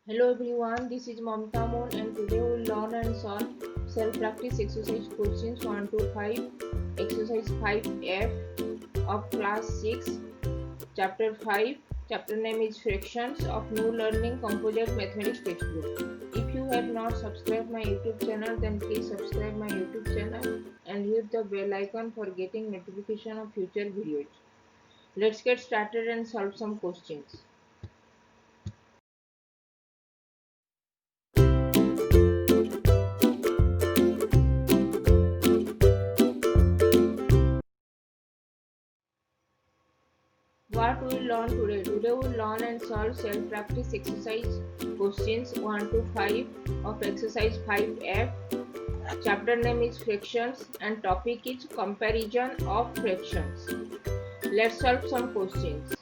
Hello everyone, this is Mamta Moon and today we will learn and solve self-practice exercise questions 1 to 5, exercise 5F of class 6, chapter 5. Chapter name is Fractions of New Learning Composite Mathematics textbook. If you have not subscribed my YouTube channel, then please subscribe my YouTube channel and hit the bell icon for getting notification of future videos. Let's get started and solve some questions. What we will learn today? Today we will learn and solve self-practice exercise questions 1 to 5 of exercise 5F. Chapter name is fractions and topic is comparison of fractions. Let's solve some questions.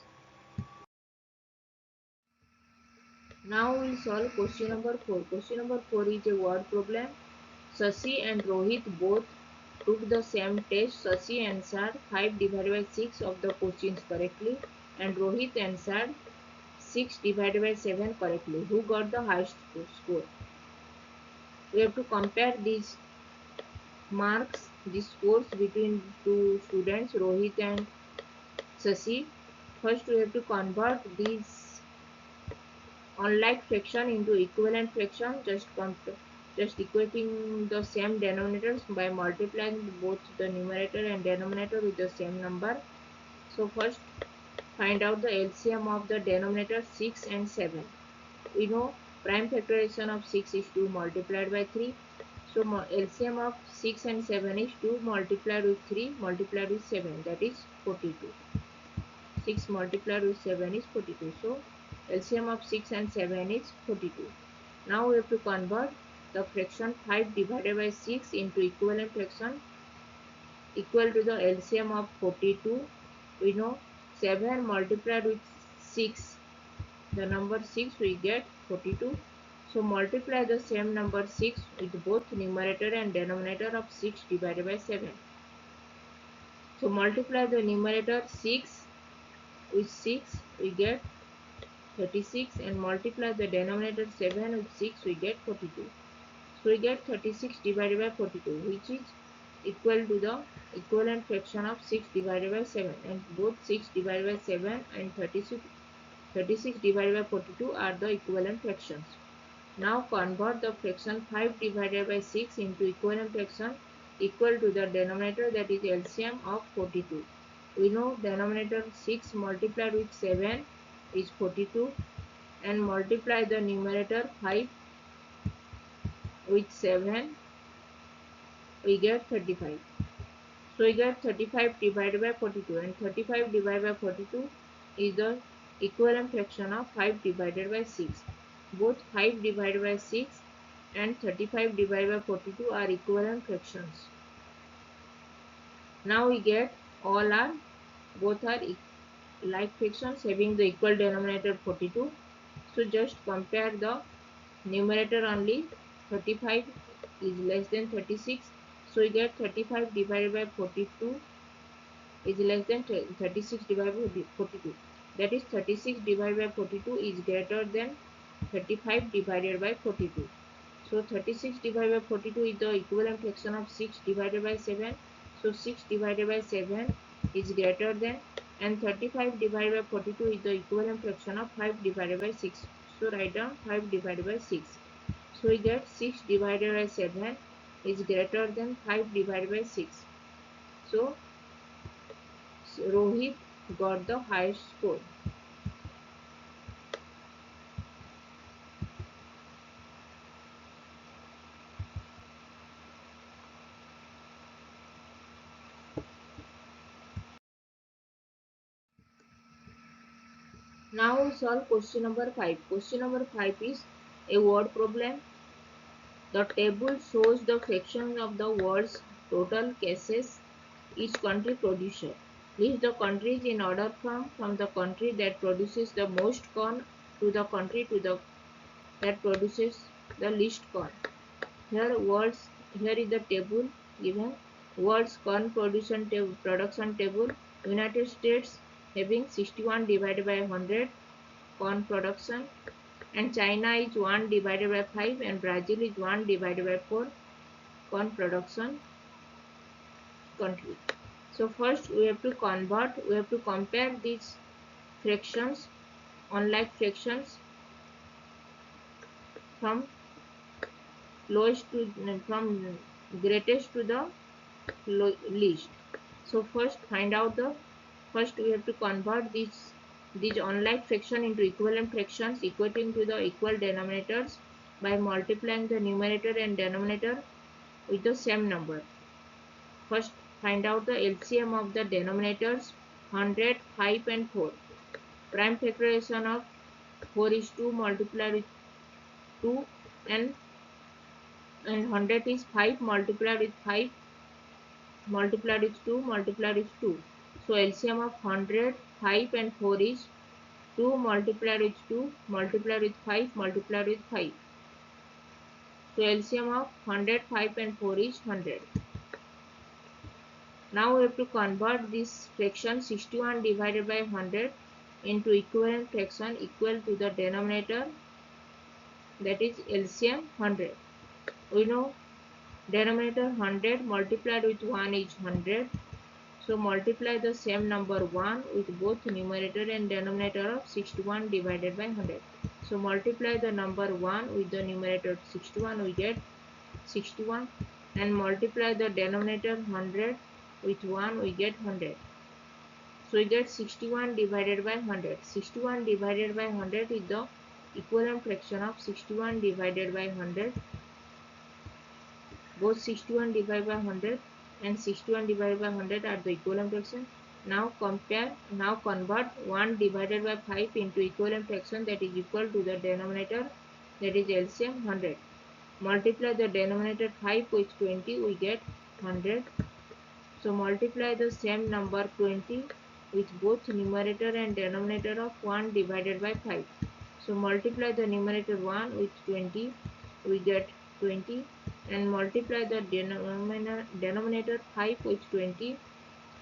Now we will solve question number 4. Question number 4 is a word problem. Shashi and Rohit both took the same test. Shashi answered 5 divided by 6 of the questions correctly and Rohit answered 6 divided by 7 correctly. Who got the highest score? We have to compare these marks, these scores between two students, Rohit and Shashi. First, we have to convert these unlike fraction into equivalent fraction, just equating the same denominators by multiplying both the numerator and denominator with the same number. So first, find out the LCM of the denominator 6 and 7. We know prime factorization of 6 is 2 multiplied by 3. So LCM of 6 and 7 is 2 multiplied with 3 multiplied with 7, that is 42. 6 multiplied with 7 is 42. So LCM of 6 and 7 is 42. Now we have to convert the fraction 5 divided by 6 into equivalent fraction equal to the LCM of 42. We know 7 multiplied with 6, the number 6, we get 42. So multiply the same number 6 with both numerator and denominator of 6 divided by 7. So multiply the numerator 6 with 6, we get 36, and multiply the denominator 7 with 6, we get 42. So we get 36 divided by 42, which is equal to the equivalent fraction of 6 divided by 7, and both 6 divided by 7 and 36 divided by 42 are the equivalent fractions. Now convert the fraction 5 divided by 6 into equivalent fraction equal to the denominator, that is LCM of 42. We know denominator 6 multiplied with 7 is 42 and multiply the numerator 5 with 7, we get 35. So we get 35 divided by 42, and 35 divided by 42 is the equivalent fraction of 5 divided by 6. Both 5 divided by 6 and 35 divided by 42 are equivalent fractions. Now we get both are like fractions having the equal denominator 42. So just compare the numerator only. 35 is less than 36. So we get 35 divided by 42 is less than 36 divided by 42. That is 36 divided by 42 is greater than 35 divided by 42. So 36 divided by 42 is the equivalent fraction of 6 divided by 7. So 6 divided by 7 is greater than, and 35 divided by 42 is the equivalent fraction of 5 divided by 6. So write down 5 divided by 6. So we get 6 divided by 7 is greater than 5 divided by 6. So Rohit got the highest score. Now we solve question number 5. Question number 5 is a word problem. The table shows the fraction of the world's total cases each country produces. List the countries in order from the country that produces the most corn to the country that produces the least corn. Here is the table given. World's corn production table. United States having 61 divided by 100 corn production. and China is 1 divided by 5 and Brazil is 1 divided by 4 corn production country. So first we have to compare these fractions, unlike fractions from lowest to from greatest to the least. So first we have to convert these unlike fraction into equivalent fractions equating to the equal denominators by multiplying the numerator and denominator with the same number. First find out the LCM of the denominators 100, 5 and 4. Prime factorization of 4 is 2 multiplied with 2 and 100 is 5 multiplied with 5 multiplied with 2 multiplied with 2. So LCM of 100, 5 and 4 is 2 multiplied with 2 multiplied with 5 multiplied with 5. So LCM of 100, 5 and 4 is 100. Now we have to convert this fraction 61 divided by 100 into equivalent fraction equal to the denominator, that is LCM 100. We know denominator 100 multiplied with 1 is 100. So multiply the same number 1 with both numerator and denominator of 61 divided by 100. So multiply the number 1 with the numerator 61, we get 61, and multiply the denominator 100 with 1, we get 100. So we get 61 divided by 100. 61 divided by 100 is the equivalent fraction of 61 divided by 100. Both 61 divided by 100 and 61 divided by 100 are the equivalent fraction. Now convert 1 divided by 5 into equivalent fraction, that is equal to the denominator, that is LCM 100. Multiply the denominator 5 with 20, we get 100. So multiply the same number 20 with both numerator and denominator of 1 divided by 5. So multiply the numerator 1 with 20, we get 20, and multiply the denominator 5 with 20,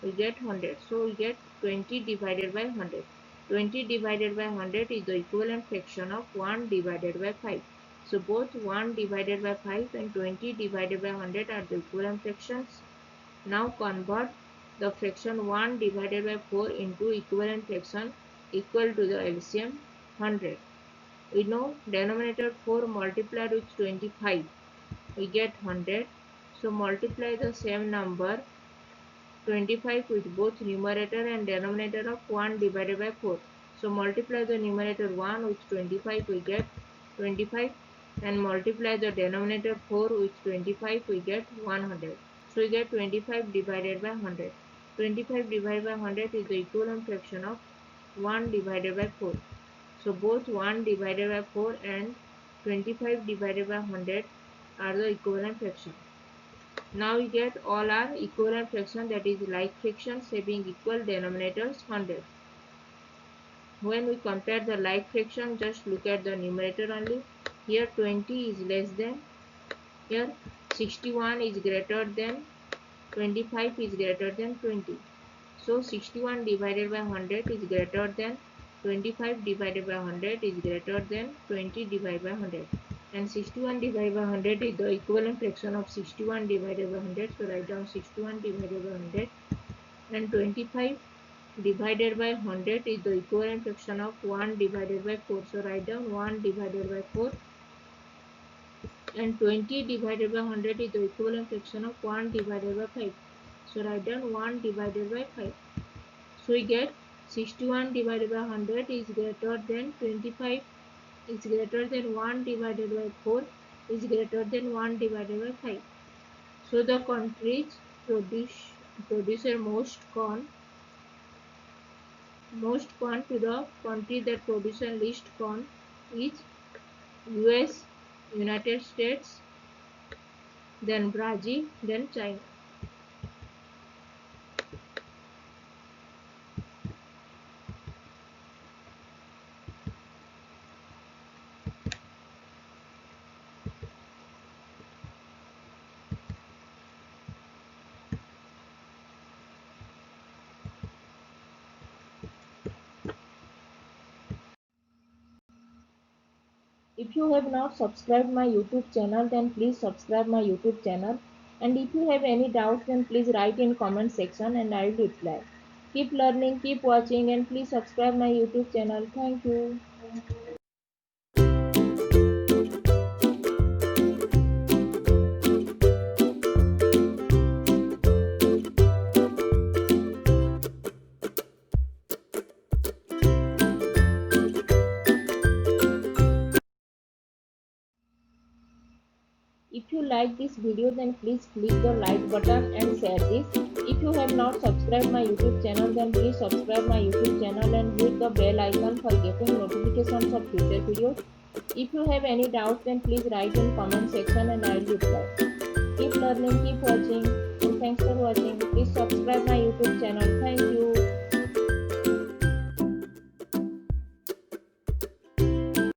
we get 100. So we get 20 divided by 100. 20 divided by 100 is the equivalent fraction of 1 divided by 5. So both 1 divided by 5 and 20 divided by 100 are the equivalent fractions. Now convert the fraction 1 divided by 4 into equivalent fraction equal to the LCM 100. We know denominator 4 multiplied with 25, we get 100. So multiply the same number 25 with both numerator and denominator of 1 divided by 4. So multiply the numerator 1 with 25, we get 25, and multiply the denominator 4 with 25, we get 100. So we get 25 divided by 100. 25 divided by 100 is the equivalent fraction of 1 divided by 4. So both 1 divided by 4 and 25 divided by 100 are the equivalent fraction. Now we get all are equivalent fraction, that is like fractions having equal denominators 100. When we compare the like fraction, just look at the numerator only. Here 20 is less than, here 61 is greater than, 25 is greater than 20. So 61 divided by 100 is greater than 25 divided by 100 is greater than 20 divided by 100. And 61 divided by 100 is the equivalent fraction of 61 divided by 100. So write down 61 divided by 100. And 25 divided by 100 is the equivalent fraction of 1 divided by 4. So write down 1 divided by 4. And 20 divided by 100 is the equivalent fraction of 1 divided by 5. So write down 1 divided by 5. So we get 61 divided by 100 is greater than 25 is greater than 1 divided by 4 is greater than 1 divided by 5. So the countries producer most corn to the country that produces least corn is US, United States, then Brazil, then China. If you have not subscribed my YouTube channel, then please subscribe my YouTube channel. And if you have any doubts, then please write in comment section and I will reply. Keep learning, keep watching, and please subscribe my YouTube channel. Thank you. If you like this video, then please click the like button and share this. If you have not subscribed my YouTube channel, then please subscribe my YouTube channel and hit the bell icon for getting notifications of future videos. If you have any doubts, then please write in comment section and I will reply. Keep learning, keep watching, and thanks for watching. Please subscribe my YouTube channel.